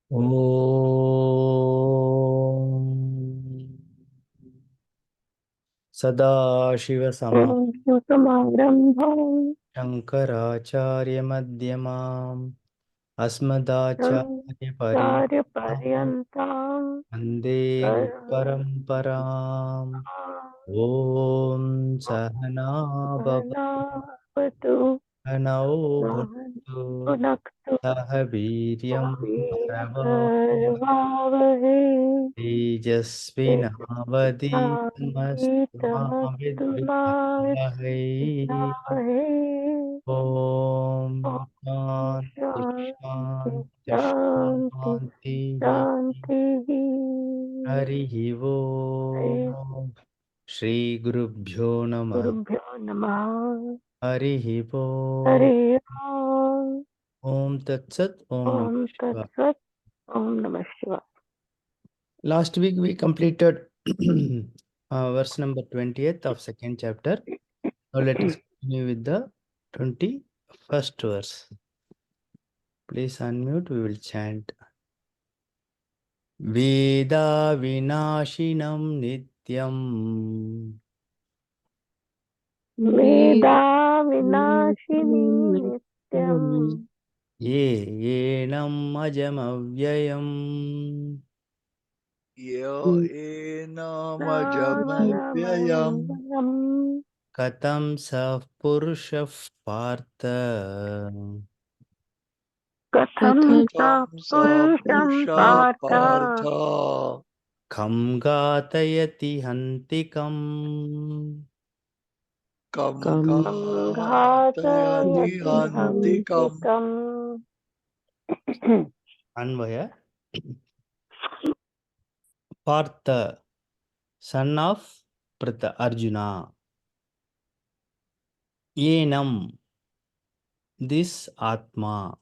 Om Sadashiva Samagambham Shankaracharya-madhyamam Charya Asmadacharya-paryantam Paryantam Vande Guru-paramparam Om Sahana Sahanavatu Bhavanao Bhutto Bhunaktu Sahaviryam Virabhavahe Tejasvinavadhitamastu ma Namastu vidvijahai. Om Om Shanti Shanti Shanti Shanti Shanti. Shanti Harihi Om. Shri Gurubhyo Namah. Gurubhyo Namah Harihi Om. Hare Ram Om Tat Sat. Om Namah Om Tat Shivaya. Sat Om Namah Shivaya. Last week we completed verse number 20th of second chapter. Now let us continue with the 21st verse. Please unmute, we will chant. Veda vinashinam nityam Veda Vinashini Nityam ye enam ajam avyayam Yo enamajamavyayam Namam katam sa purusha partha Katham Sa tamsa Purusham purusha Partha partha kham gatayati hantikam. kam Samghatayati gatayati antikam. Hantikam. Anvaya. Partha, son of Pritha, Arjuna. Enam, this Atma.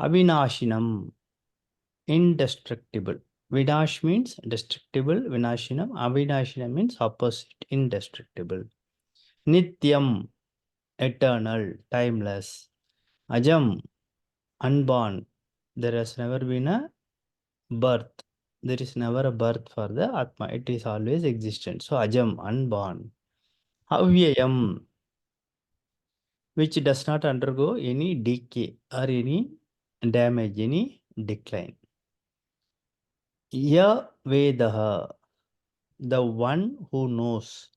Avinashinam, indestructible. Vinash means destructible. Vinashinam. Avinashinam means opposite, indestructible. Nityam, eternal, timeless. Ajam, unborn. There has never been a birth. There is never a birth for the Atma. It is always existent. So Ajam, unborn. Avyayam, which does not undergo any decay or any damage, any decline. Ya Vedaha, the one who knows.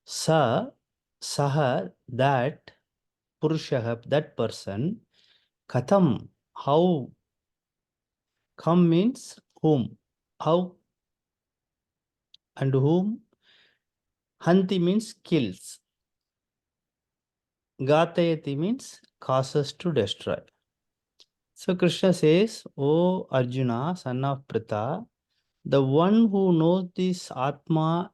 Sa, Saha, that, Purushaha, that person. Katham, how. Kam means whom. How and whom. Hanti means kills. Gatayati means causes to destroy. So Krishna says, O Arjuna, son of Pritha, the one who knows this Atma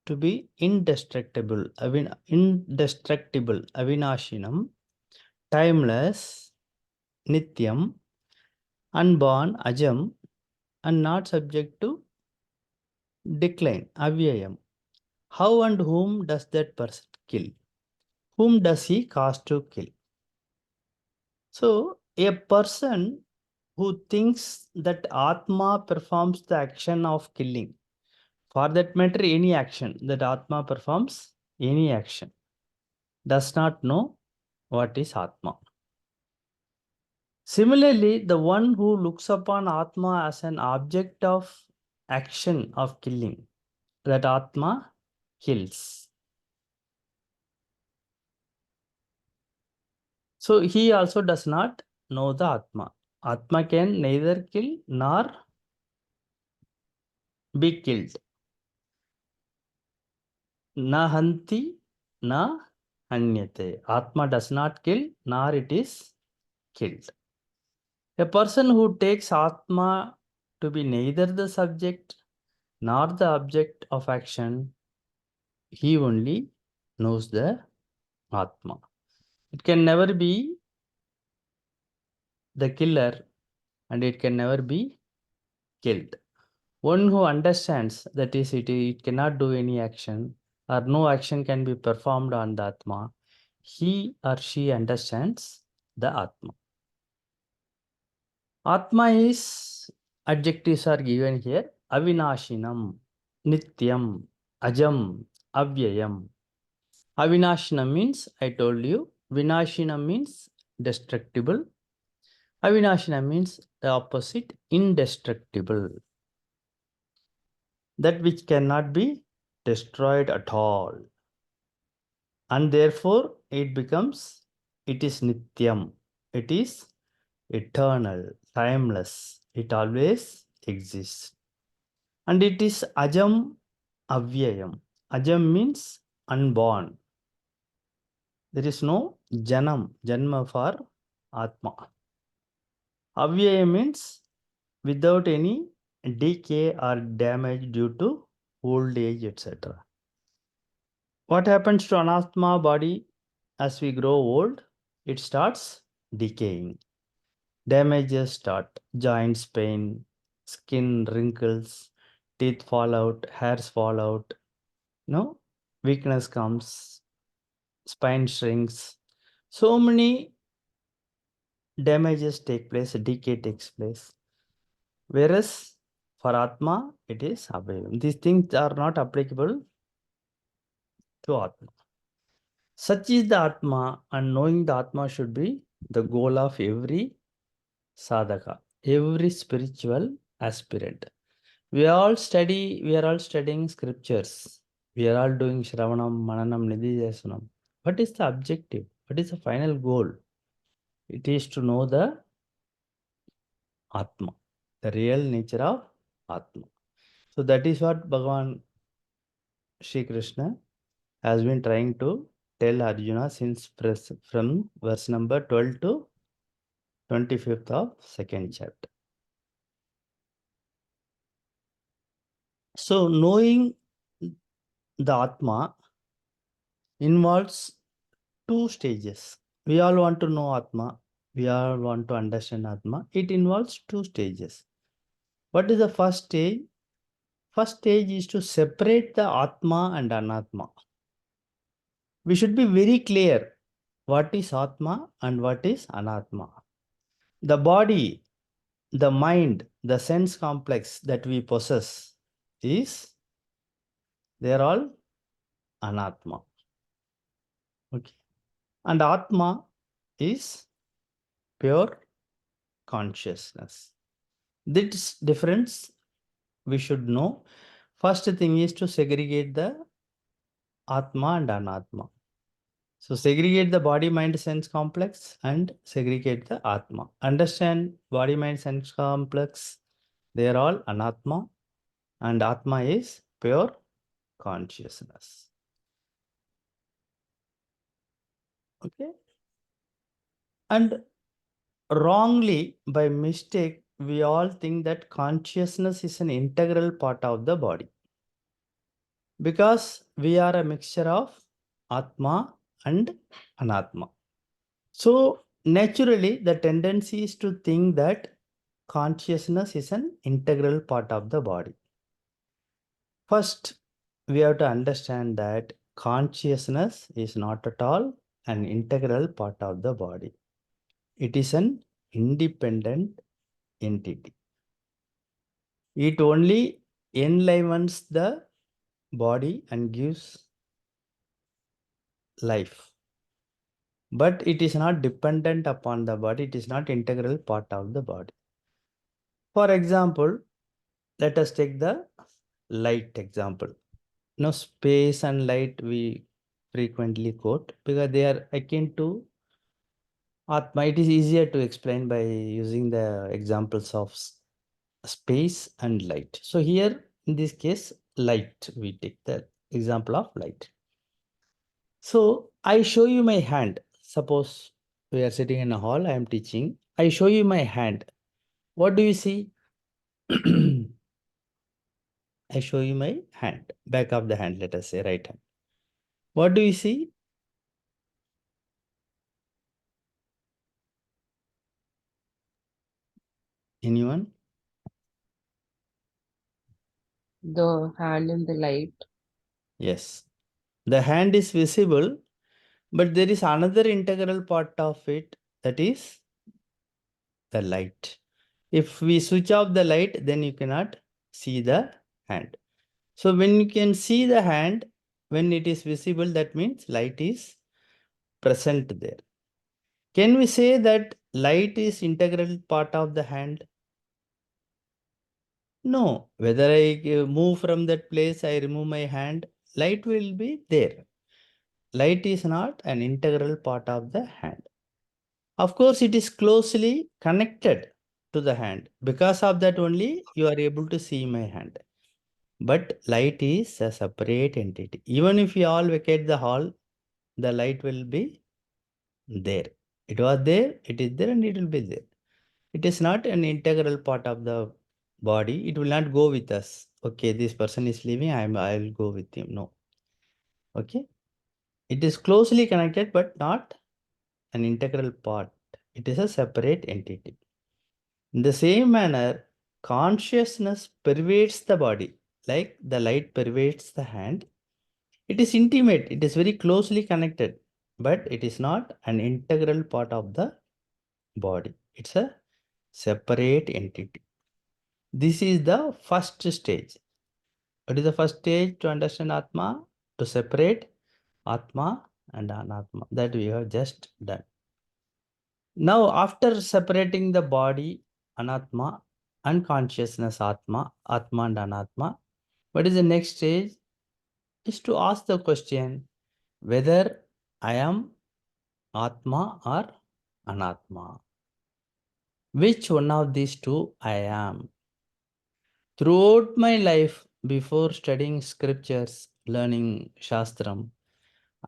to be indestructible, Avinashinam, timeless, Nityam, unborn, Ajam, and not subject to decline, Avyayam. How and whom does that person kill? Whom does he cause to kill? So, a person who thinks that Atma performs the action of killing, for that matter, any action that Atma performs, any action, does not know what is Atma. Similarly, the one who looks upon Atma as an object of action of killing, that Atma kills. So he also does not know the Atma. Atma can neither kill nor be killed. Na hanti, na hanyate. Atma does not kill, nor it is killed. A person who takes Atma to be neither the subject nor the object of action, he only knows the Atma. It can never be the killer and it can never be killed. One who understands that is it cannot do any action or no action can be performed on the Atma, he or she understands the Atma. Atma is, adjectives are given here. Avinashinam, Nityam, Ajam, Avyayam. Avinashinam means, I told you, Vinashinam means destructible. Avinashinam means the opposite, indestructible. That which cannot be destroyed at all. And therefore, it becomes, it is Nityam. It is eternal, timeless. It always exists. And it is Ajam Avyayam. Ajam means unborn. There is no Janma for Atma. Avyaya means without any decay or damage due to old age, etc. What happens to Anatma body as we grow old? It starts decaying. Damages start, joints pain, skin wrinkles, teeth fall out, hairs fall out, weakness comes, spine shrinks. So many damages take place, decay takes place. Whereas for Atma, it is available. These things are not applicable to Atma. Such is the Atma, and knowing the Atma should be the goal of every sadhaka, every spiritual aspirant. We are all studying scriptures. We are all doing Shravanam, Mananam, Nididhasanam. What is the objective? What is the final goal? It is to know the Atma, the real nature of Atma. So that is what Bhagavan Shri Krishna has been trying to tell Arjuna since from verse number 12 to 25th of second chapter. So knowing the Atma involves two stages. We all want to know Atma. We all want to understand Atma. It involves two stages. What is the first stage? First stage is to separate the Atma and Anatma. We should be very clear what is Atma and what is Anatma. The body, the mind, the sense complex that we possess they are all Anatma. Okay. And Atma is pure consciousness. This difference we should know. First thing is to segregate the Atma and Anatma. So segregate the body, mind, sense complex and segregate the Atma. Understand body, mind, sense complex. They are all Anatma and Atma is pure consciousness. Okay. And wrongly, by mistake, we all think that consciousness is an integral part of the body. Because we are a mixture of Atma and Anatma. So naturally, the tendency is to think that consciousness is an integral part of the body. First, we have to understand that consciousness is not at all an integral part of the body. It is an independent entity. It only enlivens the body and gives life. But it is not dependent upon the body. It is not integral part of the body. For example, let us take the light example. Space and light we frequently quote because they are akin to Atma. It is easier to explain by using the examples of space and light. So here, in this case, light, we take the example of light. So I show you my hand. Suppose we are sitting in a hall, I am teaching. I show you my hand. What do you see? I show you my hand, back of the hand, let us say right hand. What do you see? Anyone? The hand in the light. Yes. The hand is visible, but there is another integral part of it, that is the light. If we switch off the light, then you cannot see the hand. So when you can see the hand, when it is visible, that means light is present there. Can we say that light is integral part of the hand? No. Whether I move from that place, I remove my hand, light will be there. Light is not an integral part of the hand. Of course, it is closely connected to the hand. Because of that only, you are able to see my hand. But light is a separate entity. Even if we all vacate the hall, the light will be there. It was there, it is there, and it will be there. It is not an integral part of the body. It will not go with us. Okay, this person is leaving, I'll go with him. No. Okay. It is closely connected, but not an integral part. It is a separate entity. In the same manner, consciousness pervades the body, like the light pervades the hand. It is intimate, it is very closely connected, but it is not an integral part of the body. It's a separate entity. This is the first stage. What is the first stage to understand Atma? To separate Atma and Anatma. That we have just done. Now, after separating the body, Anatma, and consciousness, Atma, Atma and Anatma, what is the next stage? Is to ask the question whether I am Atma or Anatma. Which one of these two I am? Throughout my life, before studying scriptures, learning Shastram,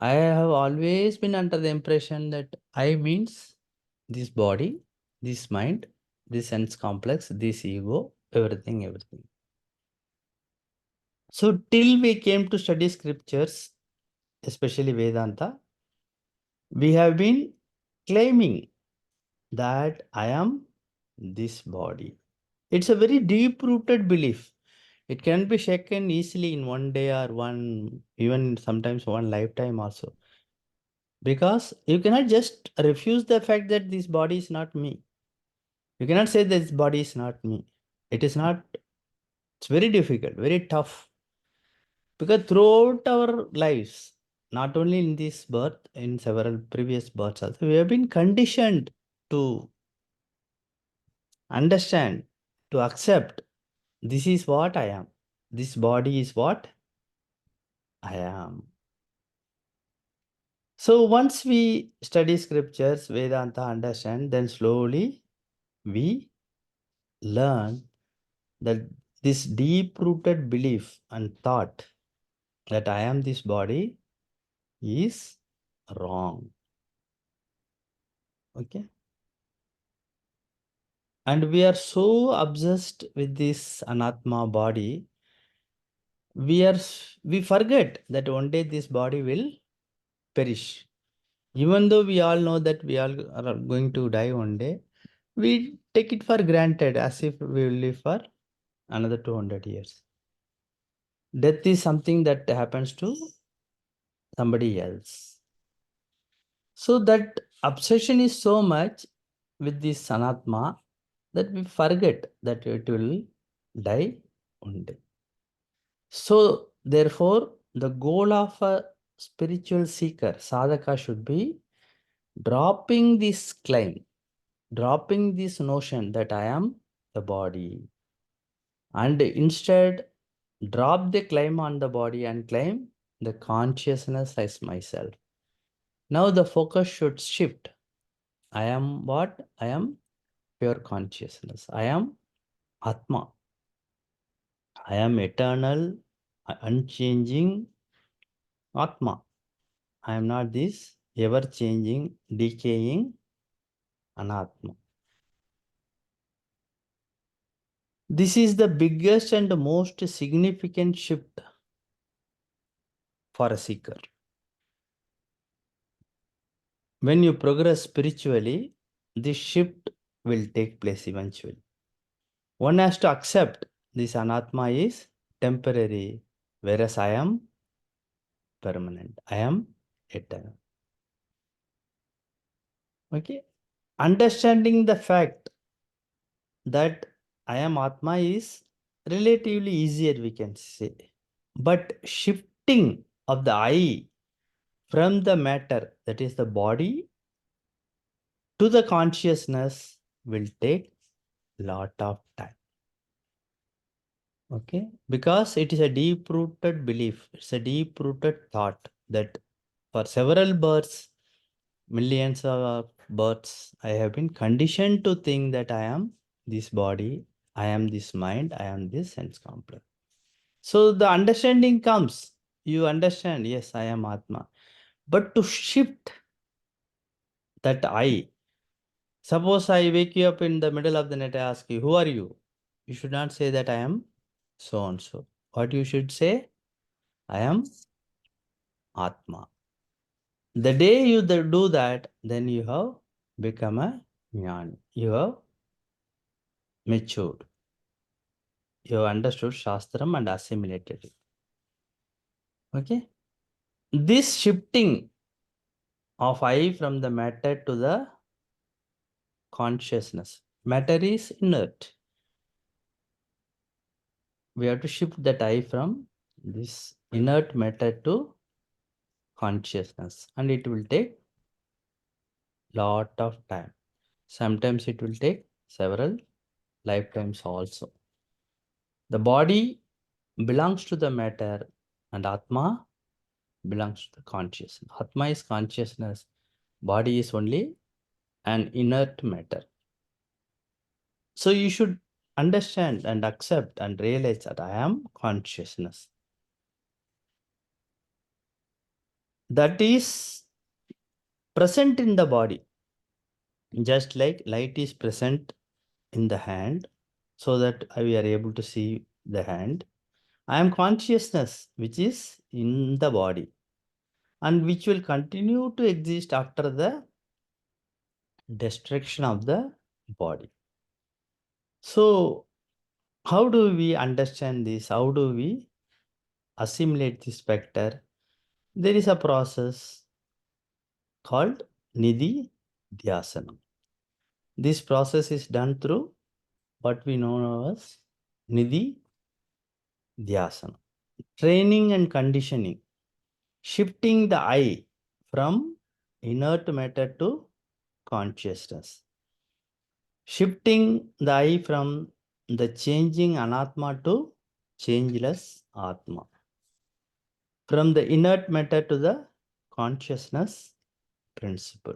I have always been under the impression that I means this body, this mind, this sense complex, this ego, everything, everything. So till we came to study scriptures, especially Vedanta, we have been claiming that I am this body. It's a very deep-rooted belief. It can be shaken easily in one day or even sometimes one lifetime also. Because you cannot just refuse the fact that this body is not me. You cannot say this body is not me. It is not, it's very difficult, very tough. Because throughout our lives, not only in this birth, in several previous births also, we have been conditioned to understand, to accept, this is what I am. This body is what I am. So once we study scriptures, Vedanta, understand, then slowly we learn that this deep-rooted belief and thought that I am this body is wrong. Okay? And we are so obsessed with this Anatma body, we forget that one day this body will perish. Even though we all know that we all are going to die one day, we take it for granted as if we will live for another 200 years. Death is something that happens to somebody else. So that obsession is so much with this Sanatma that we forget that it will die one day. So therefore, the goal of a spiritual seeker, sadhaka, should be dropping this claim, dropping this notion that I am the body, and instead drop the claim on the body and claim the consciousness as myself. Now the focus should shift. I am what? I am pure consciousness. I am Atma. I am eternal, unchanging Atma. I am not this ever-changing, decaying Anatma. This is the biggest and most significant shift for a seeker. When you progress spiritually, this shift will take place eventually. One has to accept this Anatma is temporary, whereas I am permanent. I am eternal. Okay? Understanding the fact that I am Atma is relatively easier, we can say. But shifting of the I from the matter, that is the body, to the consciousness will take lot of time. Okay, because it is a deep rooted belief, it's a deep rooted thought that for several births, millions of births, I have been conditioned to think that I am this body, I am this mind, I am this sense complex. So the understanding comes, you understand, yes, I am Atma. But to shift that I, suppose I wake you up in the middle of the night, I ask you, who are you? You should not say that I am so and so. What you should say? I am Atma. The day you do that, then you have become a jnani. You have matured. You have understood Shastram and assimilated it. Okay? This shifting of I from the matter to the consciousness. Matter is inert. We have to shift that I from this inert matter to consciousness. And it will take lot of time. Sometimes it will take several lifetimes also. The body belongs to the matter and Atma belongs to the consciousness. Atma is consciousness. Body is only an inert matter. So you should understand and accept and realize that I am consciousness. That is present in the body. Just like light is present in the hand so that we are able to see the hand. I am consciousness which is in the body and which will continue to exist after the destruction of the body. So how do we understand this? How do we assimilate this vector? There is a process called Nidhi Dhyasana. This process is done through what we know as Nidhi Dhyasana. Training and conditioning. Shifting the I from inert matter to consciousness. Shifting the I from the changing Anatma to changeless Atma. From the inert matter to the consciousness principle.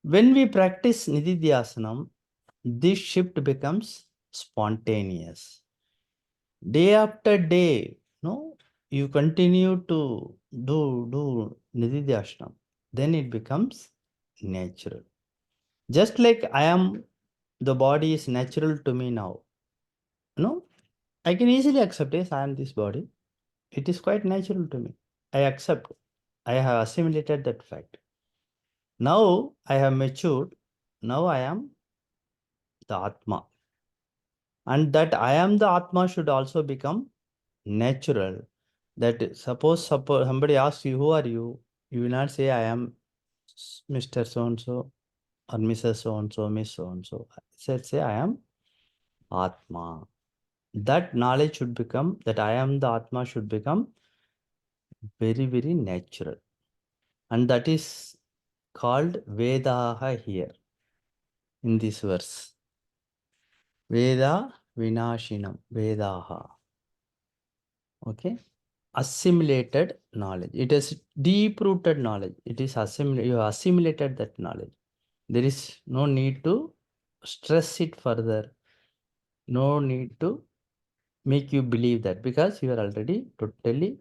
When we practice Nididhyasanam, this shift becomes spontaneous. Day after day, no, you continue to do Nididhyasanam, then it becomes natural. Just like I am, the body is natural to me now. No, I can easily accept, yes, I am this body. It is quite natural to me. I accept. I have assimilated that fact. Now I have matured. Now I am the Atma. And that I am the Atma should also become natural. That suppose somebody asks you, who are you? You will not say, I am Mr. So-and-so or Mrs. So-and-so, Miss So-and-so. Say, I am Atma. That knowledge should become, that I am the Atma should become very, very natural. And that is called Vedaha here in this verse. Veda Vinashinam, Vedaha. Okay. Assimilated knowledge. It is deep rooted knowledge. It is assimilated. You have assimilated that knowledge. There is no need to stress it further. No need to make you believe that because you are already totally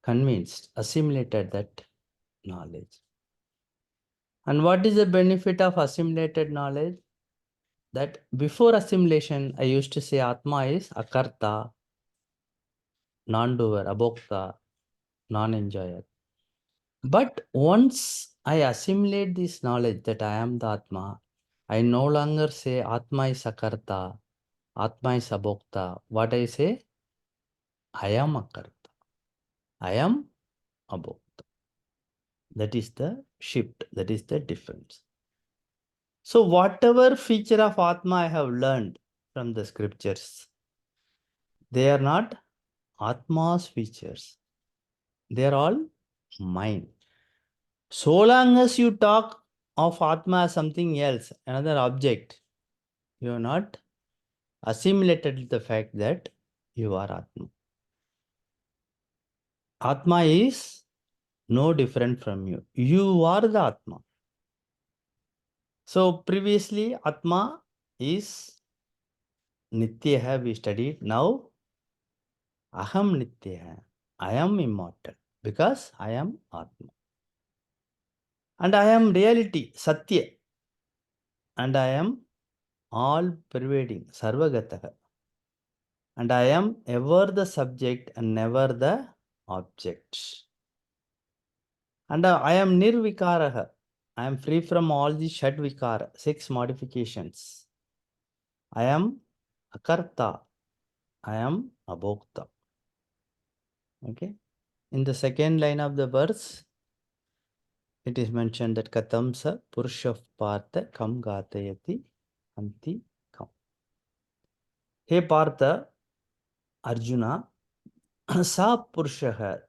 convinced, assimilated that knowledge. And what is the benefit of assimilated knowledge? That before assimilation, I used to say Atma is akarta, non-doer, abhokta, non-enjoyer. But once I assimilate this knowledge that I am the Atma, I no longer say Atma is akarta, Atma is abhokta. What I say? I am akarta. I am abhokta. That is the shift. That is the difference. So whatever feature of Atma I have learned from the scriptures, they are not Atma's features. They are all mine. So long as you talk of Atma as something else, another object, you are not assimilated with the fact that you are Atma. Atma is no different from you. You are the Atma. So previously Atma is Nitya, we studied. Now Aham Nitya. I am immortal because I am Atma. And I am reality, Satya. And I am all pervading, Sarvagataha. And I am ever the subject and never the object. And I am Nirvikaraha. I am free from all the Shadvikara, 6 modifications. I am Akarta. I am Abhokta. Okay. In the second line of the verse, it is mentioned that Katam sa Purusha Partha Kam Gatayati Anti Kam. Hey Partha, Arjuna, Sa Purushaha.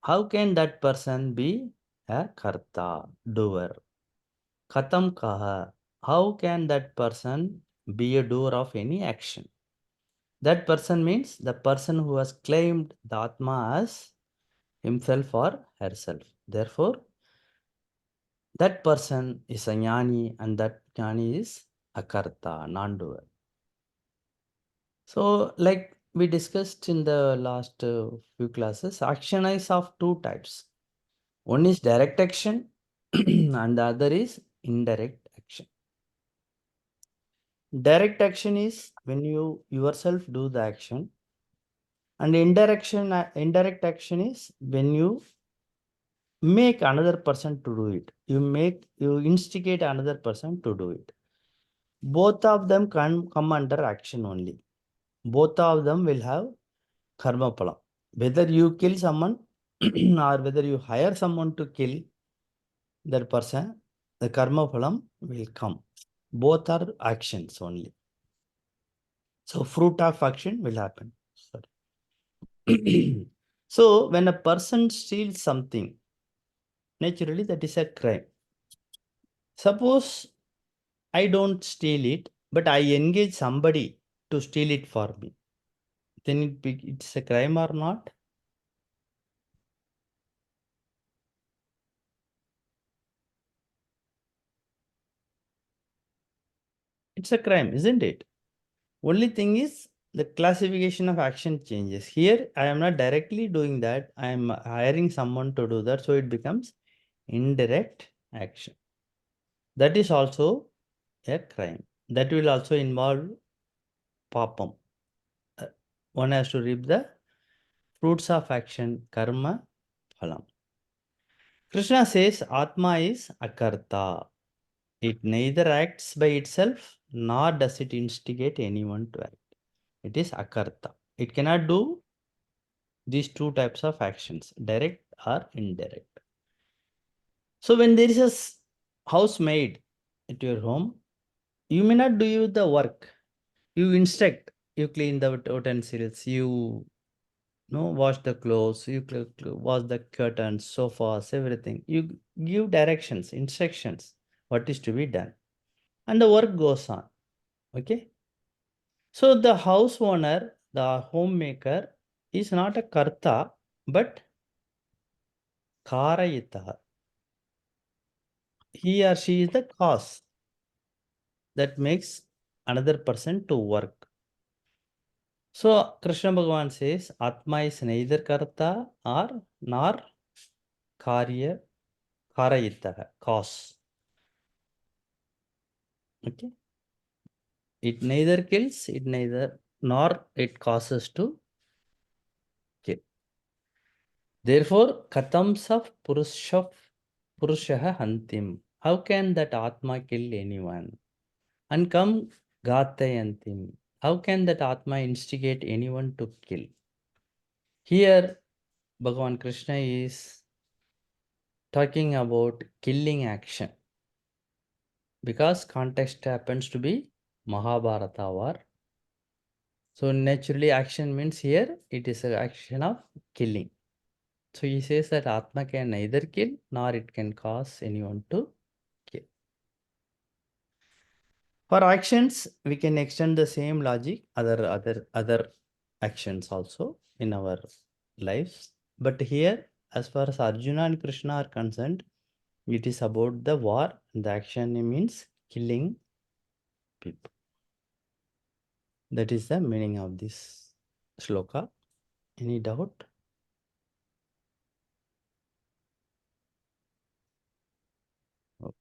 How can that person be a Karta, doer? Katam Kaha. How can that person be a doer of any action? That person means the person who has claimed the Atma as himself or herself. Therefore, that person is a jnani and that jnani is a karta, non-doer. So, like we discussed in the last few classes, action is of 2 types. One is direct action and the other is indirect action. Direct action is when you yourself do the action, and indirect action is when you make another person to do it. You instigate another person to do it. Both of them can come under action only. Both of them will have karma phala. Whether you kill someone or whether you hire someone to kill that person, the karma phalam will come. Both are actions only. So fruit of action will happen. Sorry. So when a person steals something, naturally that is a crime. Suppose I don't steal it, but I engage somebody to steal it for me. Then it's a crime or not? It's a crime, isn't it? Only thing is the classification of action changes. Here, I am not directly doing that. I am hiring someone to do that. So it becomes indirect action. That is also a crime. That will also involve papam. One has to reap the fruits of action, karma, phalam. Krishna says Atma is akarta. It neither acts by itself nor does it instigate anyone to act. It is akarta. It cannot do these 2 types of actions, direct or indirect. So when there is a housemaid at your home, you may not do the work. You instruct, you clean the utensils, you wash the clothes, you wash the curtains, sofas, everything. You give directions, instructions, what is to be done. And the work goes on. Okay. So the house owner, the homemaker, is not a karta, but karayita. He or she is the cause that makes another person to work. So Krishna Bhagavan says Atma is neither karta or nor karya karayita, cause. Okay. It neither kills, it neither nor it causes to kill. Therefore, katams of purushaha hantim. How can that Atma kill anyone? And come gatayantim. How can that Atma instigate anyone to kill? Here, Bhagavan Krishna is talking about killing action. because context happens to be Mahabharata war. So naturally action means here it is an action of killing. So he says that Atma can neither kill nor it can cause anyone to kill. For actions, we can extend the same logic other actions also in our lives. But here, as far as Arjuna and Krishna are concerned, it is about the war. The action means killing people. That is the meaning of this shloka. Any doubt? Oh,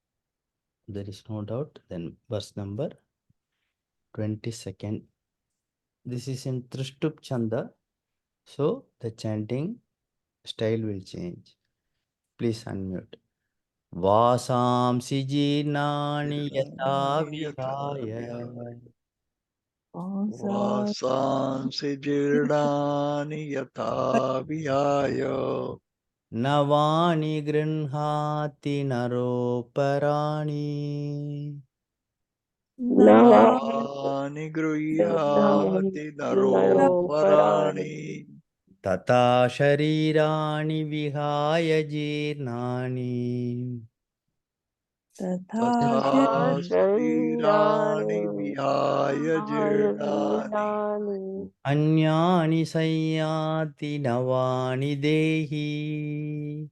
there is no doubt. Then verse number 22nd. This is in Trishtup Chanda. So the chanting style will change. Please unmute. Vasamsi jirnani yata vihaya Vasansi jirnani yatha vihaya navani grinhati naroparani navani grihati naro parani tata sharirani vihaya jirnani tatha sharirani vihaya jirnani anyani sayyati navani dehi.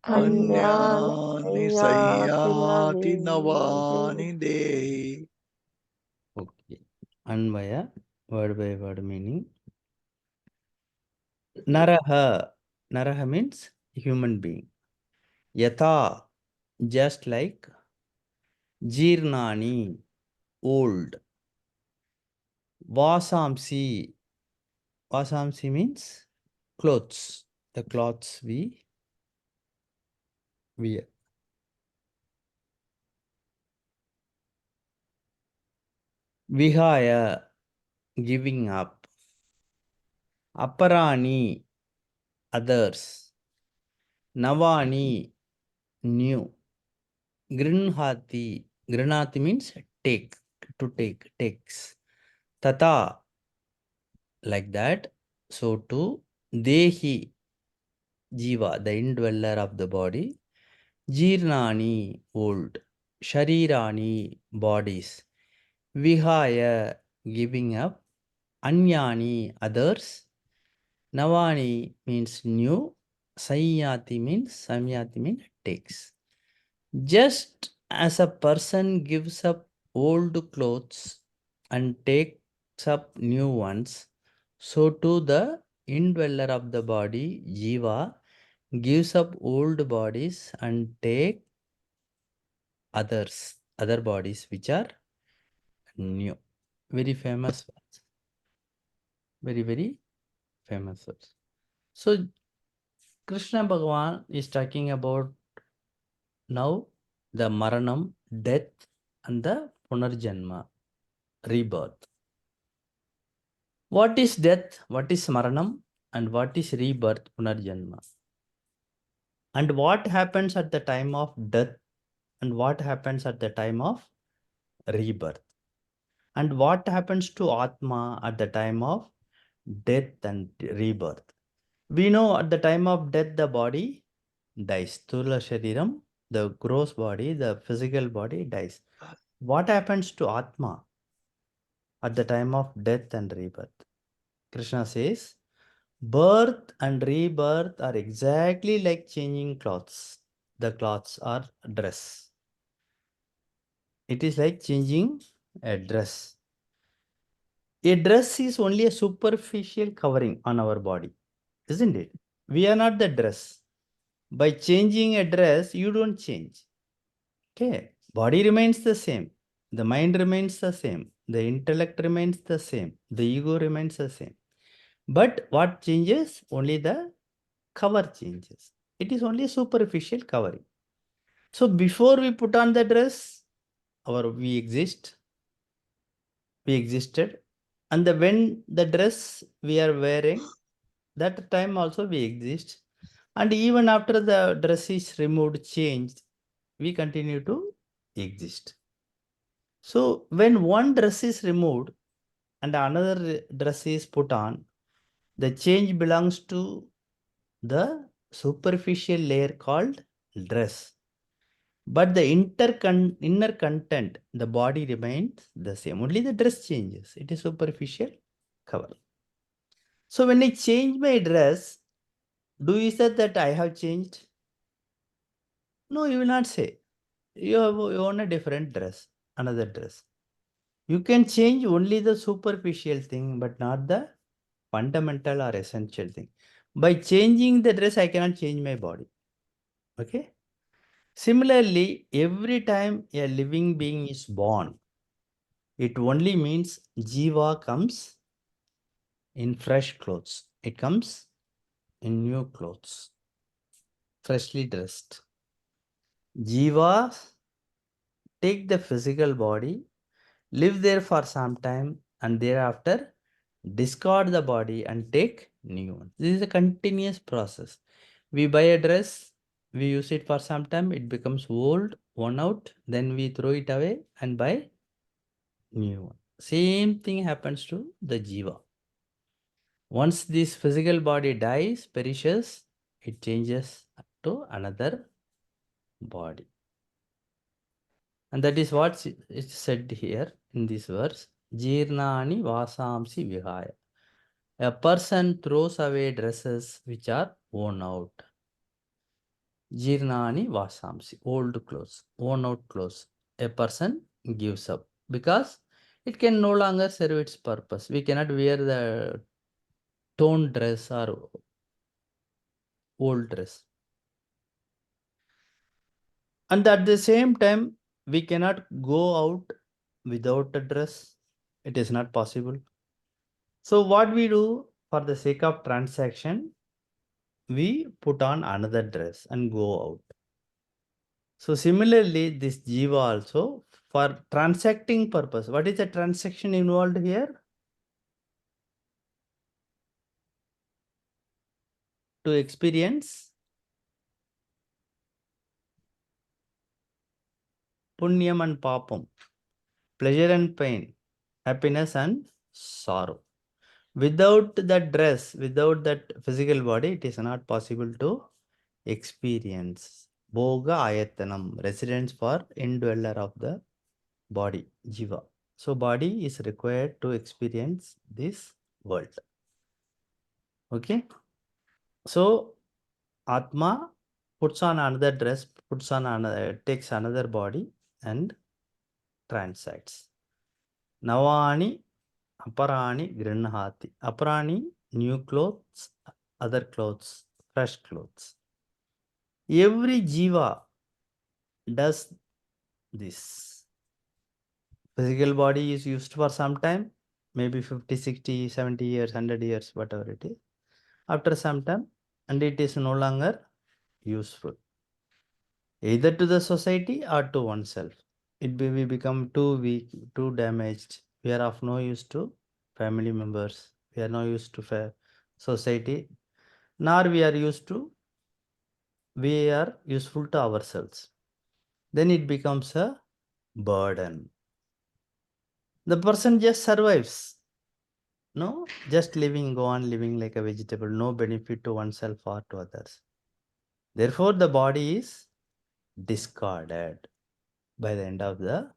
anyani sayyati navani dehi. Okay. Anvaya, word by word meaning. Naraha. Naraha means human being. Yatha, just like. Jirnani, old. Vasamsi. Vasamsi means clothes. The clothes we wear. Vihaya, giving up. Aparani, others. Navani, new. Grinhati. Grinhati means take, to take, takes. Tata, like that. So too, Dehi, Jiva, the indweller of the body. Jirnani, old. Sharirani, bodies. Vihaya, giving up. Anyani, others. Navani means new. Samyati means takes. Just as a person gives up old clothes and takes up new ones, so too the indweller of the body, Jiva, gives up old bodies and take other bodies which are new. Very famous words. Very, very famous words. So Krishna Bhagavan is talking about now the Maranam, death, and the Punarjanma, rebirth. What is death? What is Maranam? And what is rebirth, Punarjanma? And what happens at the time of death? And what happens at the time of rebirth? And what happens to Atma at the time of death and rebirth? We know at the time of death, the body dies. Sthula Shariram, the gross body, the physical body dies. What happens to Atma at the time of death and rebirth? Krishna says, birth and rebirth are exactly like changing clothes. The clothes are dress. It is like changing a dress. A dress is only a superficial covering on our body, isn't it? We are not the dress. By changing a dress, you don't change. Okay. Body remains the same. The mind remains the same. The intellect remains the same. The ego remains the same. But what changes? Only the cover changes. It is only a superficial covering. So before we put on the dress, we existed. And when the dress we are wearing, that time also we exist. And even after the dress is removed, changed, we continue to exist. So when one dress is removed and another dress is put on, the change belongs to the superficial layer called dress. But the inner content, the body remains the same. Only the dress changes. It is superficial cover. So when I change my dress, do you say that I have changed? No, you will not say. You own a different dress, another dress. You can change only the superficial thing, but not the fundamental or essential thing. By changing the dress, I cannot change my body. Okay. Similarly, every time a living being is born, it only means Jiva comes in fresh clothes. It comes in new clothes, freshly dressed. Jiva take the physical body, live there for some time, and thereafter discard the body and take new one. This is a continuous process. We buy a dress, we use it for some time, it becomes old, worn out, then we throw it away and buy new one. Same thing happens to the jiva. Once this physical body dies, perishes, it changes to another body. And that is what is said here in this verse. Jirnani vasamsi vihaya. A person throws away dresses which are worn out. Jirnani vasamsi, old clothes, worn out clothes. A person gives up because it can no longer serve its purpose. We cannot wear the torn dress or old dress. And at the same time, we cannot go out without a dress. It is not possible. So what we do for the sake of transaction, we put on another dress and go out. So similarly, this jiva also for transacting purpose. What is the transaction involved here? To experience punyam and papam, pleasure and pain, happiness and sorrow. Without that dress, without that physical body, it is not possible to experience. Bhoga ayatanam, residence for indweller of the body, jiva. So body is required to experience this world. Okay. So Atma puts on another dress, puts on another, takes another body and transacts. Navani aparani grinhati. Aparani, new clothes, other clothes, fresh clothes. Every jiva does this. Physical body is used for some time, maybe 50, 60, 70 years, 100 years, whatever it is. After some time, and it is no longer useful, either to the society or to oneself. We become too weak, too damaged. We are of no use to family members. We are no use to society, nor we are useful to ourselves. Then it becomes a burden. The person just survives. No, just living, go on living like a vegetable, no benefit to oneself or to others. Therefore, the body is discarded by the end of the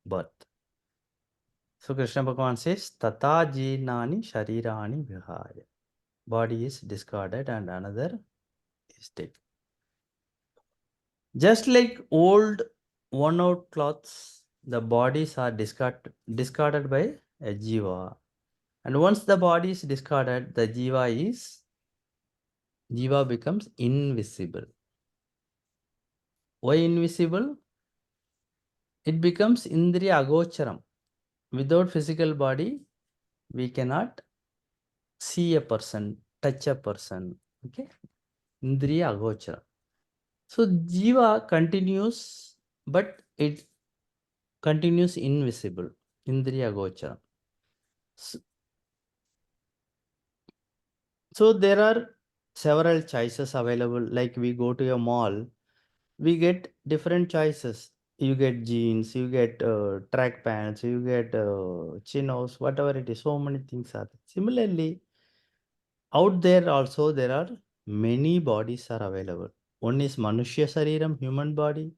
birth. So Krishna Bhagavan says, Tata jinani sharirani vihaya. Body is discarded and another is taken. Just like old worn out cloths, the bodies are discarded by a jiva. And once the body is discarded, the jiva becomes invisible. Why invisible? It becomes indriya agocharam. Without physical body, we cannot see a person, touch a person. Okay? Indriya agocharam. So jiva continues, but it continues invisible. Indriya agocharam. So there are several choices available. Like we go to a mall, we get different choices. You get jeans, you get track pants, you get chinos, whatever it is. So many things are there. Similarly, out there also there are many bodies are available. One is Manushya Sariram, human body.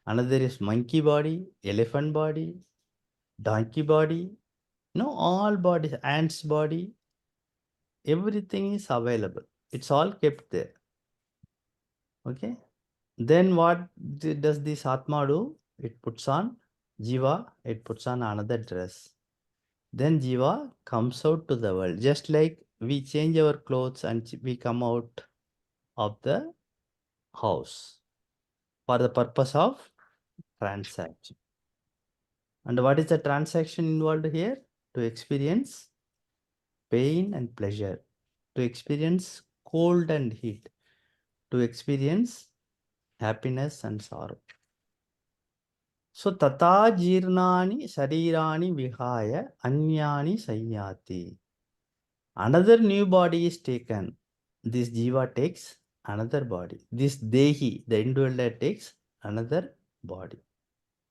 Another is monkey body, elephant body, donkey body. No, all bodies, ants body, everything is available. It's all kept there. Okay. Then what does this Atma do? It puts on Jiva, it puts on another dress. Then Jiva comes out to the world. Just like we change our clothes and we come out of the house for the purpose of transaction. And what is the transaction involved here? To experience pain and pleasure, to experience cold and heat, to experience happiness and sorrow. So tata jirnani sarirani vihaya anyani sayyati. Another new body is taken. This jiva takes another body. This dehi, the individual takes another body.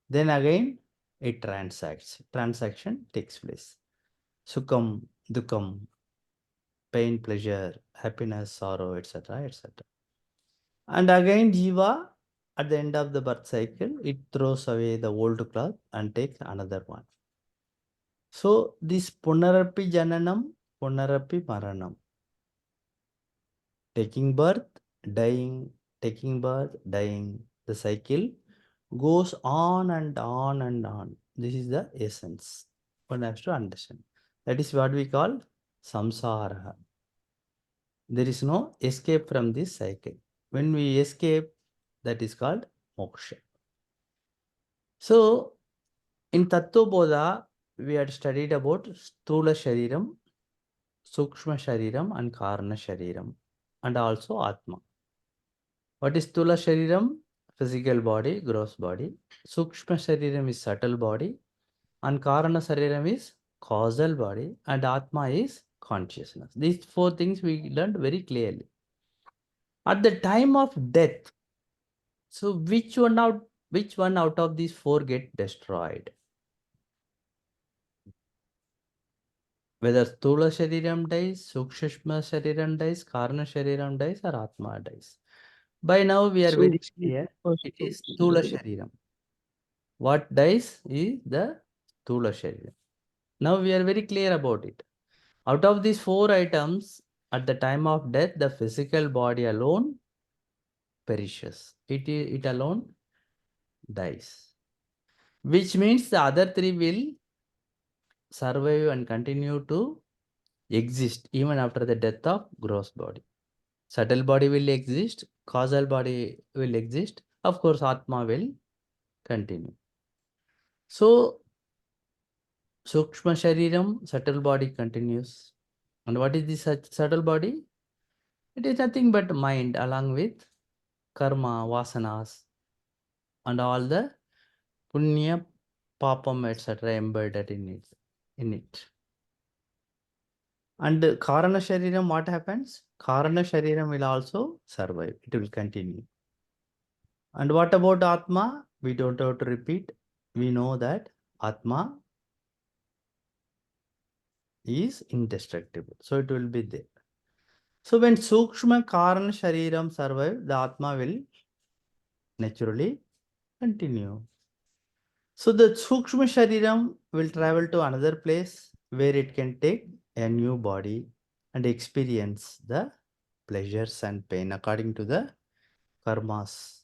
Then again it transacts. Transaction takes place. Sukham, dukkam, pain, pleasure, happiness, sorrow, etc., etc. And again, Jiva, at the end of the birth cycle, it throws away the old cloth and takes another one. So, this Punarapi Jananam, Punarapi Maranam, taking birth, dying, taking birth, dying, the cycle goes on and on and on. This is the essence. One has to understand. That is what we call samsara. There is no escape from this cycle. When we escape, that is called moksha. So, in Tattva Bodha, we had studied about Stula Shariram, Sukshma Shariram, and Karana Shariram, and also Atma. What is Stula Shariram? Physical body, gross body. Sukshma Shariram is subtle body, and Karana Shariram is causal body, and Atma is consciousness. These four things we learned very clearly. At the time of death, so which one out of these four get destroyed? Whether Stula Shariram dies, Sukshma Shariram dies, Karna Shariram dies, or Atma dies. By now we are very clear. It is Stula Shariram. What dies is the Stula Shariram. Now we are very clear about it. Out of these four items, at the time of death, the physical body alone perishes. It alone dies. Which means the other three will survive and continue to exist even after the death of gross body. Subtle body will exist, causal body will exist, of course Atma will continue. So Sukshma Shariram, subtle body continues. And what is this subtle body? It is nothing but mind along with karma, vasanas, and all the punya, papam, etc. embedded in it. And Karana Shariram, what happens? Karana Shariram will also survive. It will continue. And what about Atma? We don't have to repeat. We know that Atma is indestructible. So it will be there. So when Sukshma Karana Shariram survive, the Atma will naturally continue. So the Sukshma Shariram will travel to another place where it can take a new body and experience the pleasures and pain according to the karmas.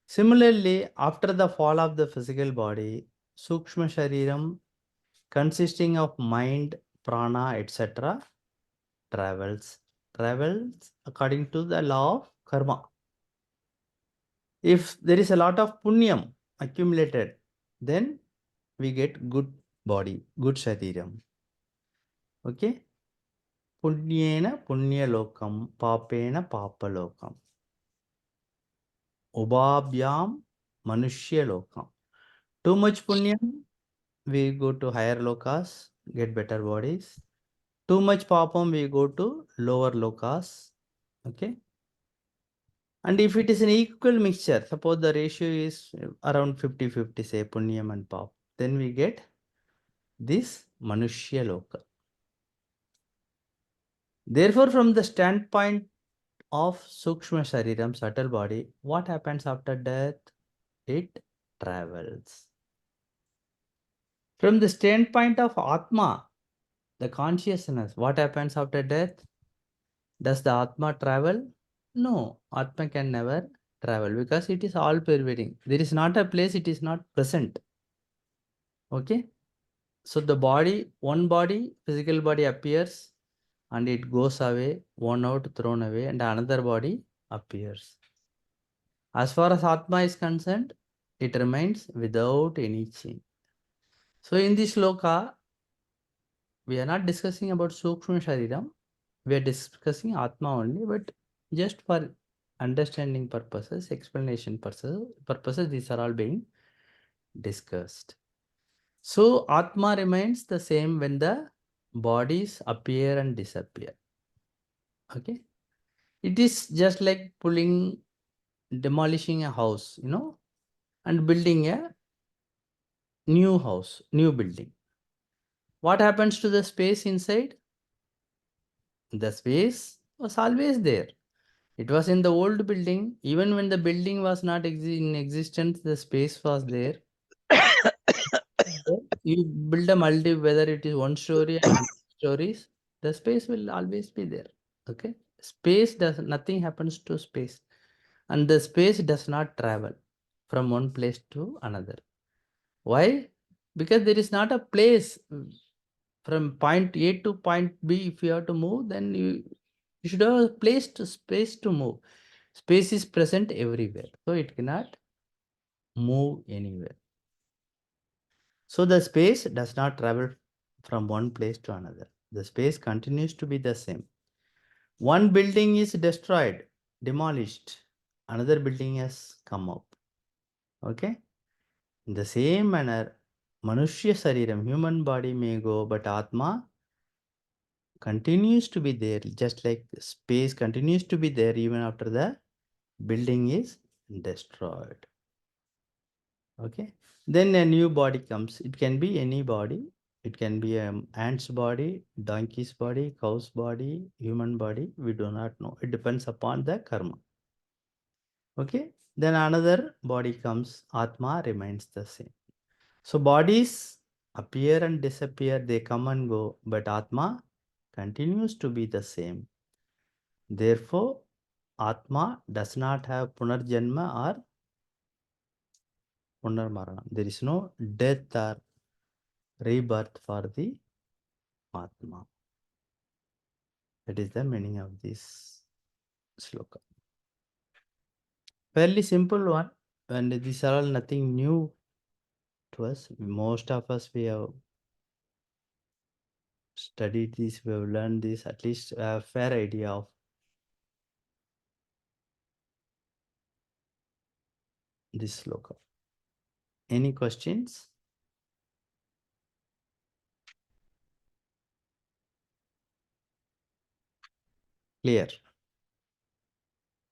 Similarly, after the fall of the physical body, Sukshma Shariram consisting of mind, prana, etc. travels according to the law of karma. If there is a lot of punyam accumulated, then we get good body, good shariram. Okay? Punyena punyalokam, papena papalokam. Ubabhyam manushya lokam. Too much punyam, we go to higher lokas, get better bodies. Too much papam, we go to lower lokas. Okay? And if it is an equal mixture, suppose the ratio is around 50-50, say Punyam and Pap, then we get this Manushya Loka. Therefore, from the standpoint of Sukshma Shariram, subtle body, what happens after death? It travels. From the standpoint of Atma, the consciousness, what happens after death? Does the Atma travel? No, Atma can never travel because it is all pervading. There is not a place, it is not present. Okay? So the body, one body, physical body appears and it goes away, worn out, thrown away, and another body appears. As far as Atma is concerned, it remains without any change. So in this sloka, we are not discussing about Sukshma Shariram. We are discussing Atma only, but just for understanding purposes, explanation purposes, these are all being discussed. So Atma remains the same when the bodies appear and disappear. Okay. It is just like demolishing a house, and building a new house, new building. What happens to the space inside? The space was always there. It was in the old building. Even when the building was not in existence, the space was there. So you build a whether it is one story or 100 stories, the space will always be there. Okay. Nothing happens to space. And the space does not travel from one place to another. Why? Because there is not a place from point A to point B. If you have to move, then you should have a space to move. Space is present everywhere, so it cannot move anywhere. So the space does not travel from one place to another. The space continues to be the same. One building is destroyed, demolished. Another building has come up. Okay. In the same manner, Manushya Sariram, human body may go, but Atma continues to be there, just like space continues to be there even after the building is destroyed. Okay. Then a new body comes. It can be any body. It can be an ant's body, donkey's body, cow's body, human body. We do not know. It depends upon the karma. Okay. Then another body comes. Atma remains the same. So bodies appear and disappear. They come and go. But Atma continues to be the same. Therefore, Atma does not have Punarjanma or Punarmarana. There is no death or rebirth for the Atma. That is the meaning of this sloka. Fairly simple one, and these are all nothing new to us. Most of us, we have studied this, we have learned this, at least a fair idea of this sloka. Any questions? Clear?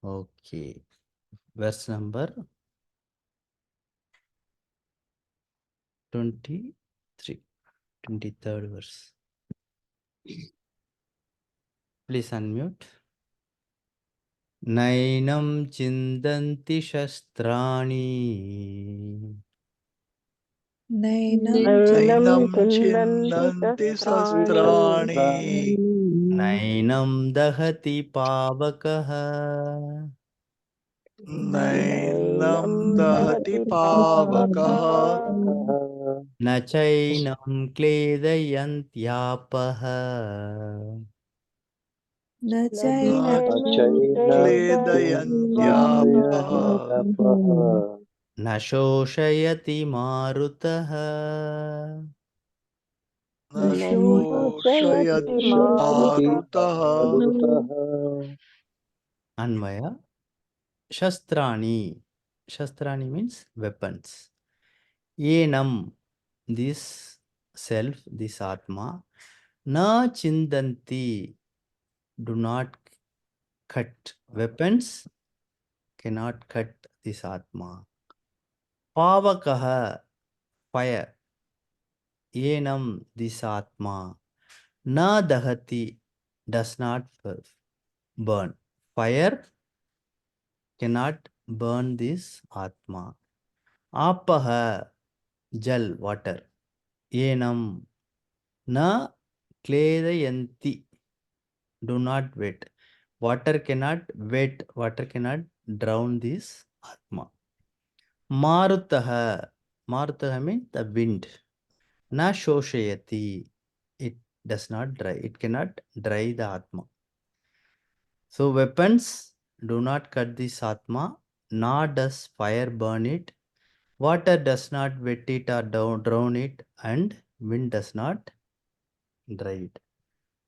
Okay. Verse number 23, 23rd verse. Please unmute. Nainam chindanti shastrani. Nainam Chindanti chindanti shastrani sastrani. Nainam dahati pavakaha. Nainam Nainam dahati dahati pavakaha. pavakaha Na chainam kledayantyapah. Na Nachainam kledayantyapah. Vedayantyapah Na shoshayati marutah. Na Nasochayati shoshayati marutaha. Marutaha Anvaya. Shastrani. Shastrani means weapons. Enam, this self, this Atma. Na chindanti, do not cut. Weapons cannot cut this Atma. Pavakaha, fire. Yenam, this Atma. Na dahati, does not burn. Fire cannot burn this Atma. Apaha, jal, water. Yenam, na kledayanti, do not wet. Water cannot wet, water cannot drown this Atma. Marutaha, Marutaha means the wind. Na shoshayati, it does not dry, it cannot dry the Atma. So weapons do not cut this Atma, nor does fire burn it. Water does not wet it or drown it, and wind does not dry it.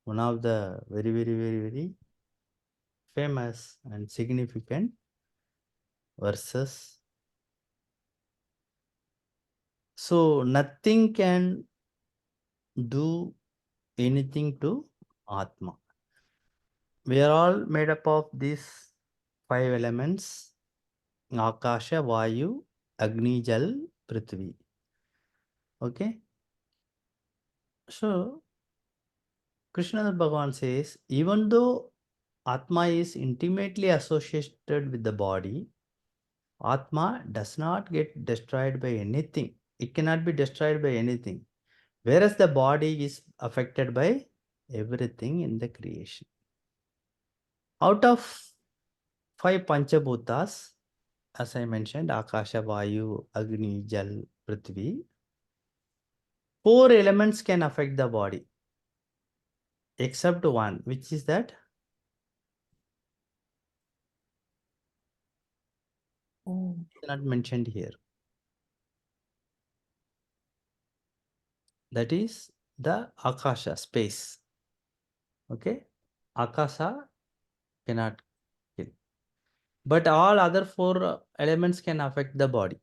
One of the very famous and significant verses. So nothing can do anything to Atma. We are all made up of these 5 elements: Akasha, Vayu, Agni, Jal, Prithvi. Okay. So Krishna Bhagavan says, even though Atma is intimately associated with the body, Atma does not get destroyed by anything. It cannot be destroyed by anything. Whereas the body is affected by everything in the creation. Out of 5 Panchabhutas, as I mentioned, Akasha, Vayu, Agni, Jal, Prithvi, 4 elements can affect the body, except one, which is that is not mentioned here. That is the Akasha, space. Okay, Akasha cannot kill. But all other 4 elements can affect the body.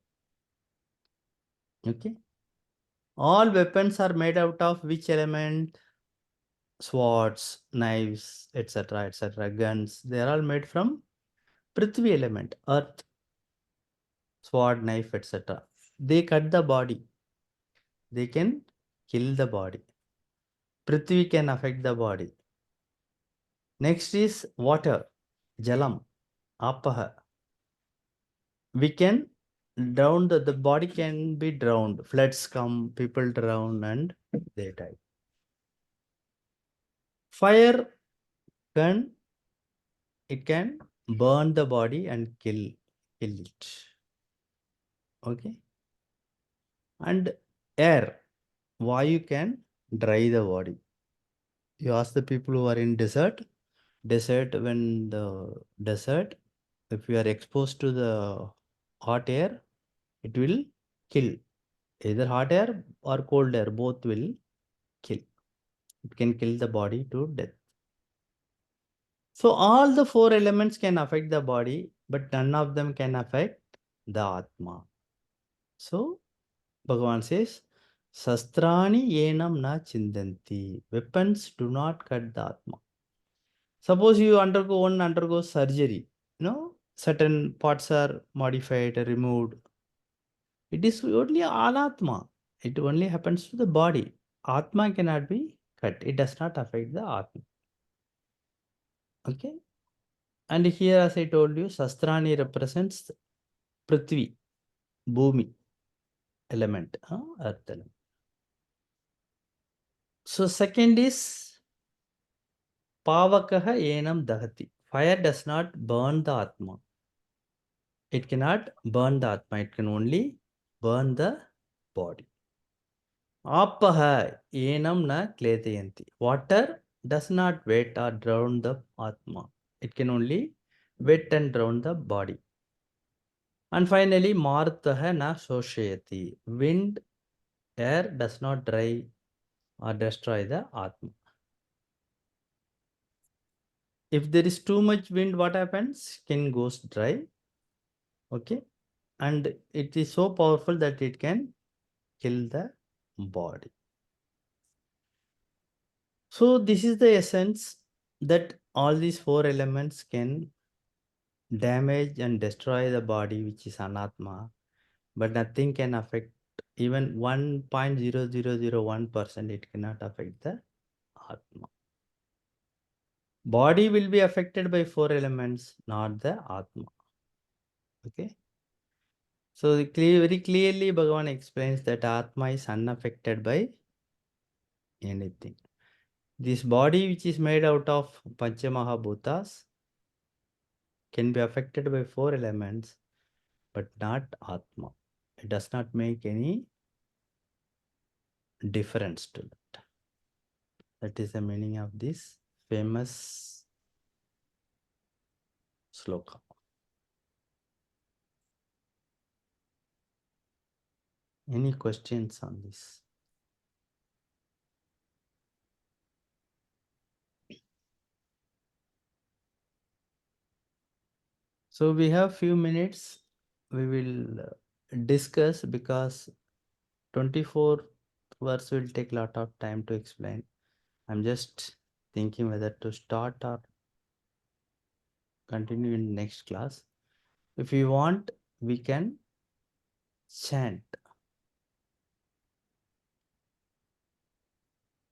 Okay. All weapons are made out of which element? Swords, knives, etc., etc., guns. They are all made from Prithvi element, earth, sword, knife, etc. They cut the body. They can kill the body. Prithvi can affect the body. Next is water, jalam, apaha. We can drown, the body can be drowned. Floods come, people drown and they die. Fire can, it can burn the body and kill it. Okay. And air, Vayu can dry the body. You ask the people who are in desert, when the desert, if you are exposed to the hot air, it will kill. Either hot air or cold air, both will kill. It can kill the body to death. So all the 4 elements can affect the body, but none of them can affect the Atma. So Bhagavan says, Sastrani yenam na chindanti. Weapons do not cut the Atma. Suppose you undergo surgery, certain parts are modified, removed. It is only Anatma. It only happens to the body. Atma cannot be cut. It does not affect the Atma. Okay. And here, as I told you, Sastrani represents Prithvi, Bhumi element, earth element. So second is Pavakaha enam dahati. Fire does not burn the Atma. It cannot burn the Atma. It can only burn the body. Apaha enam na kletayanti. Water does not wet or drown the Atma. It can only wet and drown the body. And finally, Martaha na soshayati. Wind, air does not dry or destroy the Atma. If there is too much wind, what happens? Skin goes dry. Okay. And it is so powerful that it can kill the body. So this is the essence, that all these 4 elements can damage and destroy the body, which is anatma, but nothing can affect even 1.0001%. It cannot affect the atma. Body will be affected by 4 elements, not the atma. Okay. So very clearly Bhagavan explains that atma is unaffected by anything. This body, which is made out of Panchamahabhutas, can be affected by 4 elements, but not atma. It does not make any difference to that. That is the meaning of this famous sloka. Any questions on this? So we have few minutes. We will discuss, because 24 verse will take a lot of time to explain. I'm just thinking whether to start or continue in next class. If you want, we can chant.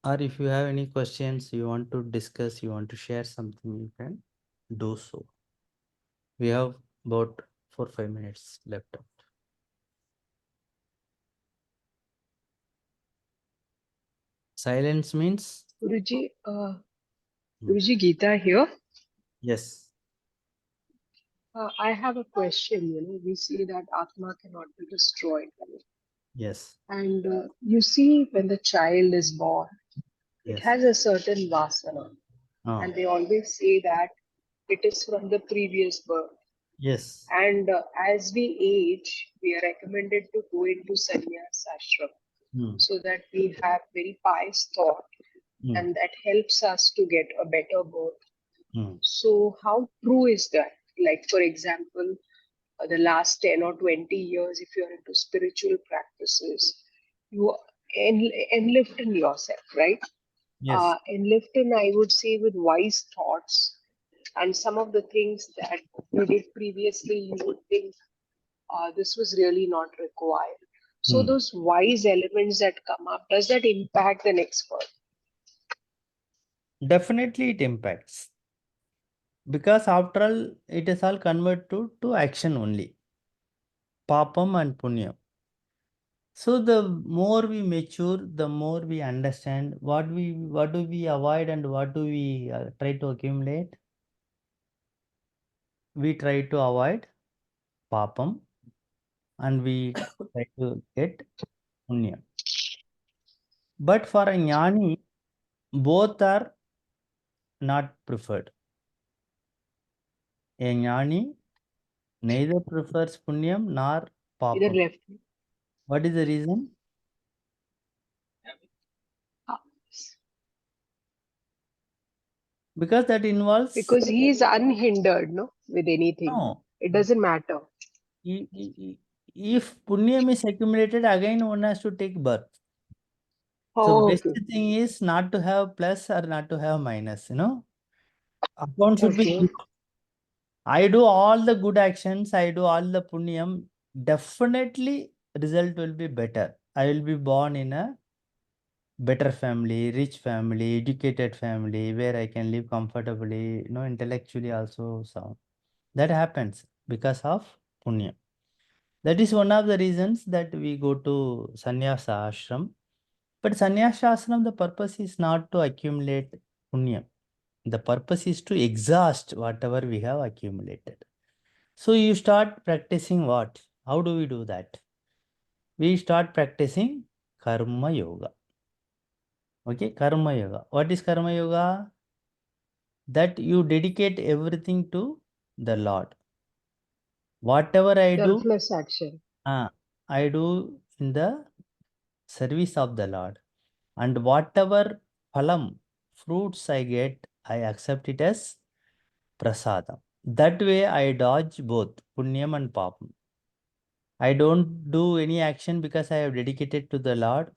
Or if you have any questions you want to discuss, you want to share something, you can do so. We have about 4-5 minutes left out. Silence means Guruji, Guruji, Gita here. yes, I have a question. We see that Atma cannot be destroyed. yes, And you see, when the child is born, it yes. has a certain vasana. And they always say that it is from the previous birth. Yes. And as we age, we are recommended to go into sannyas ashram Hmm. so that we have very pious thought Hmm. and that helps us to get a better birth. Hmm. So, how true is that? Like, for example, the last 10 or 20 years, if you're into spiritual practices, you enliven yourself, right? Yes. Enliven, I would say, with wise thoughts. And some of the things that you did previously, you would think this was really not required. So, Hmm. those wise elements that come up, does that impact the next birth? Definitely it impacts. Because after all, it is all converted to action only. Papam and punyam. So the more we mature, the more we understand what do we avoid and what do we try to accumulate. We try to avoid papam and we try to get punya. But for a jnani, both are not preferred. A jnani neither prefers punyam nor Either papam. left. What is the reason? Ah, Because that involves because he is unhindered, no, with anything. no. It doesn't matter. If punyam is accumulated, again one has to take birth. So Oh, best okay. thing is not to have plus or not to have minus, Account should be Okay. zero. I do all the good actions, I do all the punyam, definitely result will be better. I will be born in a better family, rich family, educated family, where I can live comfortably, intellectually also sound. That happens because of punya. That is one of the reasons that we go to sannyasa ashram. But sannyasa ashram, the purpose is not to accumulate punya. The purpose is to exhaust whatever we have accumulated. So you start practicing what? How do we do that? We start practicing karma yoga. Okay, karma yoga. What is karma yoga? That you dedicate everything to the Lord. Whatever I do, Selfless action. I do in the service of the Lord. And whatever phalam, fruits I get, I accept it as prasadam. That way I dodge both punyam and papam. I don't do any action because I have dedicated to the Lord.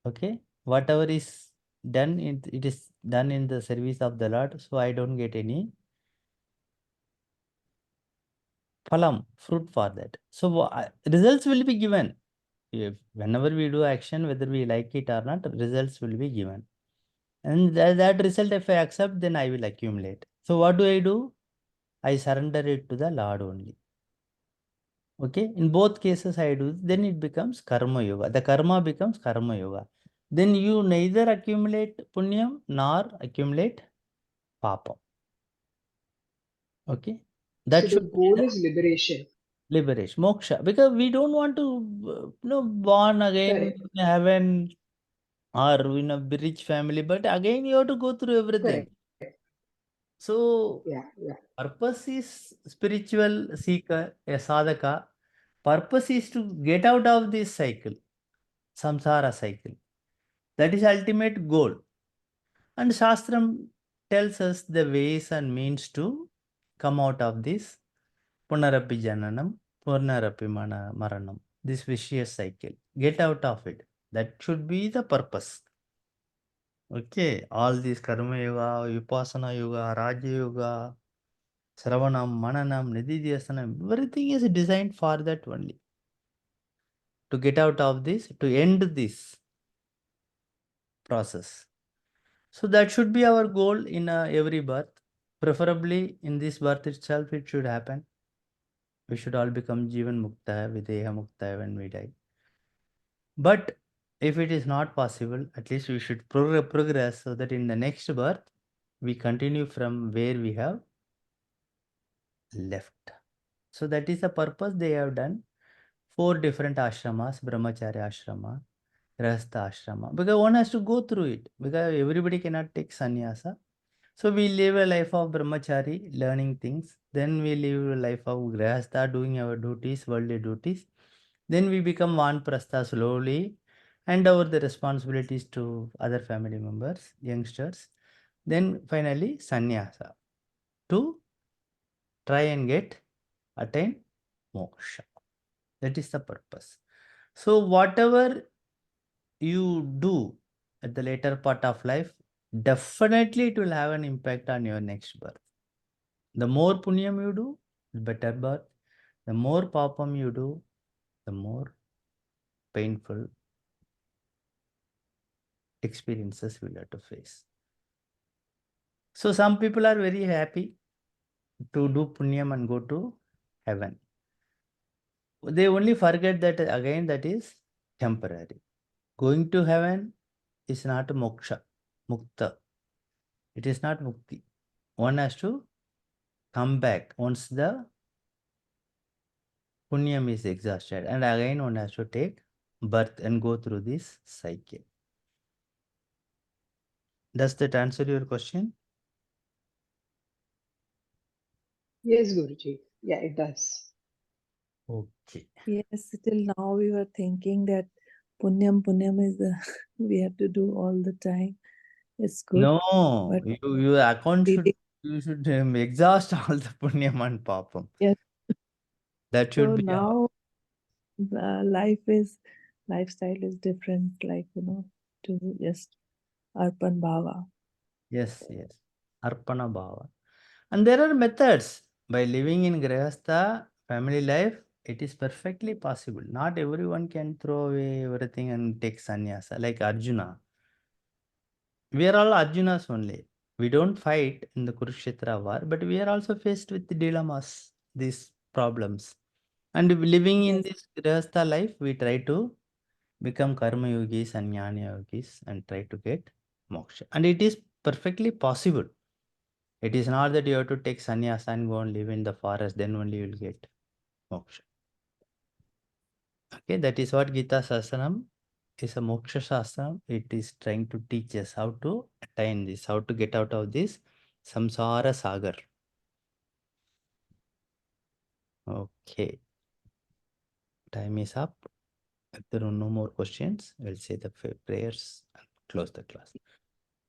Okay. Whatever is done, it is done in the service of the Lord. So I don't get any phalam, fruit for that. So results will be given. If whenever we do action, whether we like it or not, results will be given. And that result, if I accept, then I will accumulate. So what do? I surrender it to the Lord only. Okay, in both cases I do, then it becomes karma yoga. The karma becomes karma yoga. Then you neither accumulate punyam nor accumulate papam. Okay, So that the should be goal the is liberation. liberation, moksha, because we don't want to, born again Correct. in heaven or in a rich family, but again you have to go through everything. Correct. So Yeah. purpose is spiritual seeker, a sadhaka. Purpose is to get out of this cycle, samsara cycle. That is ultimate goal. And Shastram tells us the ways and means to come out of this punarapi jananam, punarapi maranam, this vicious cycle. Get out of it. That should be the purpose. Okay, all these karma yoga, vipassana yoga, raja yoga, Sravanam, Mananam, Nididhyasanam, everything is designed for that only. To get out of this, to end this process. So that should be our goal in every birth. Preferably in this birth itself, it should happen. We should all become Jivan Mukta, Videha Mukta when we die. But if it is not possible, at least we should progress so that in the next birth, we continue from where we have left. So that is the purpose they have done. 4 different ashramas, brahmacharya ashrama, grahastha ashrama, because one has to go through it, because everybody cannot take sannyasa. So we live a life of brahmachari, learning things. Then we live a life of grahastha, doing our duties, worldly duties. Then we become vanprastha slowly, hand over the responsibilities to other family members, youngsters. Then finally sannyasa, to try and attain moksha. That is the purpose. So whatever you do at the later part of life, definitely it will have an impact on your next birth. The more punyam you do, better birth. The more papam you do, the more painful experiences we'll have to face. So some people are very happy to do punyam and go to heaven. They only forget that again that is temporary. Going to heaven is not moksha, mukta. It is not mukti. One has to come back once the punyam is exhausted, and again one has to take birth and go through this cycle. Does that answer your question? Yes, Guruji. Yeah, it does. Okay. Yes, till now we were thinking that punyam is the we have to do all the time. It's good. No, But your account should, reading, you should exhaust all the punyam and papam. yes. That So should be now the lifestyle is different, like, to just arpan bhava. yes. Arpana bhava. And there are methods. By living in grahastha family life, it is perfectly possible. Not everyone can throw away everything and take sannyasa like Arjuna. We are all Arjunas only. We don't fight in the Kurukshetra war, but we are also faced with the dilemmas, these problems. And living in Yes. this grahastha life, we try to become karma yogis and jnana yogis and try to get moksha. And it is perfectly possible. It is not that you have to take sannyasa and go and live in the forest, then only you will get moksha. Okay, that is what Gita Sastram is, a moksha shastram. It is trying to teach us how to attain this, how to get out of this samsara sagar. Okay, time is up. If there are no more questions, we'll say the prayers and close the class.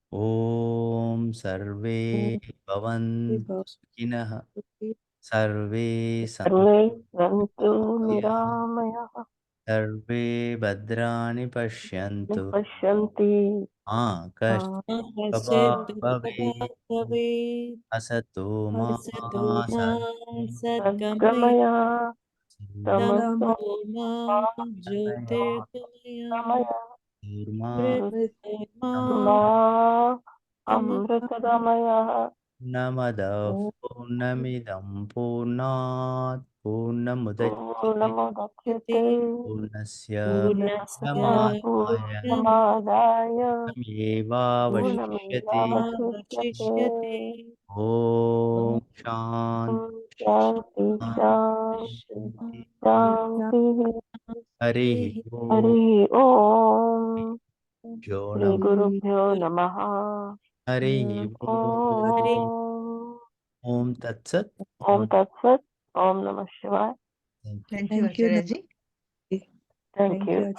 Om Sarve Bhavantu Sukhinah Sarve survey Santu सन्तु निरामयाः सर्वे भद्राणि पश्यन्तु पश्यन्ति मा कश्चित् कश्चित् भवेत् भवेत् असतो मा असतो मा सद्गमय सद्गमय तमसो तमो मा ज्योतिर्गमय धूर्मा मृत्युर्मा मा अमृतमः। अमृतमयः पूर्णमदः ॐ पूर्णमिदं पूर्णात् पूर्णमुदच्यते पूर्णमुदच्यते पूर्णस्य पूर्णस्य पूर्णमादाय पूर्णमादाय पूर्णमेवावशिष्यते पूर्णमेवावशिष्यते पूर्णमेवावशिष्यते। ॐ शान्ति शान्ति शान्ति शान्तिः हरिः ॐ हरिः ॐ जो नमः श्रीगुरुभ्यो नमः हरिः हरि ॐ ॐ तत्सत् ॐ तत्सत् ॐ नमः शिवाय Thank you. Thank you, Thank you, Acharya ji. Thank Thank you you.